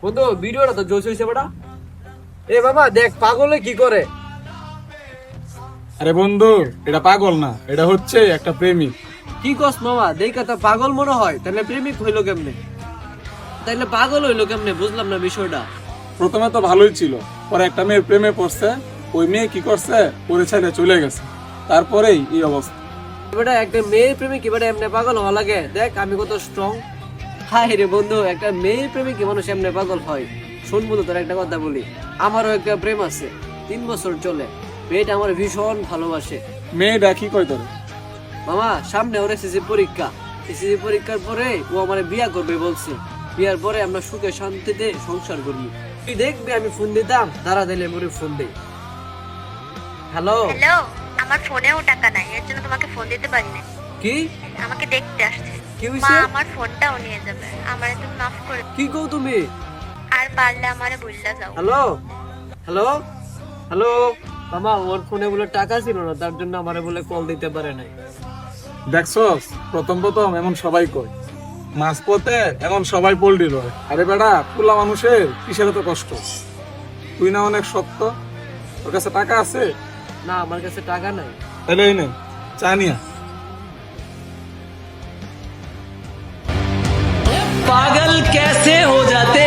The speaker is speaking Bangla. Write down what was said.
বন্ধু ভিডিওটা তো জোশ হয়েছে বেটা। এ বাবা দেখ পাগলে কি করে। আরে বন্ধু, এটা পাগল না, এটা হচ্ছে একটা প্রেমিক। কি কস মামা, দেখা তো পাগল মনে হয়, তাহলে প্রেমিক হইলো কেমনে? তাইলে পাগল হইলো কেমনে বুঝলাম না বিষয়টা। প্রথমে তো ভালোই ছিল, পরে একটা মেয়ের প্রেমে পড়ছে। ওই মেয়ে কি করছে, পরে ছেড়ে চলে গেছে, তারপরেই এই অবস্থা। বেটা একটা মেয়ের প্রেমিক এবারে এমনি পাগল হওয়া লাগে? দেখ আমি কত স্ট্রং। হাই রে বন্ধু, একটা মেয়ের প্রেমিক মানুষ এমনি পাগল হয়? শোন বন্ধু তোর একটা কথা বলি, আমারও একটা প্রেম আছে, 3 বছর চলে। মেয়েটা আমার ভীষণ ভালোবাসে। মেয়েটা কি কয় তোর? মামা সামনে ওর এসএসসি পরীক্ষা, এসএসসি পরীক্ষার পরে ও আমার বিয়া করবে বলছে। বিয়ার পরে আমরা সুখে শান্তিতে সংসার করবি। তুই দেখবি আমি ফোন দিতাম, দাঁড়া দিলে মরে ফোন দেই। হ্যালো। হ্যালো, আমার ফোনেও টাকা নাই, এর জন্য তোমাকে ফোন দিতে পারি না। কি আমাকে দেখতে আসছে। কি মা হইছে? আমার ফোনটাও নিয়ে যাবে, আমারে তুমি মাফ করে দিও। কি কও তুমি? আর পারলে আমারে ভুললা যাও। Hello hello hello. মামা ওর ফোনে বলে টাকা ছিল না, তার জন্য আমারে বলে কল দিতে পারে নাই। দেখছস, প্রথম প্রথম এমন সবাই কয়, মাঝপথে এমন সবাই পোল্ট্রি রয়। আরে বেটা, পোলা মানুষের কিসের এত কষ্ট? তুই না অনেক শক্ত, তোর কাছে টাকা আছে? না আমার কাছে টাকা নাই। তাহলে এই নে, চা নিয়া। पागल कैसे हो जाते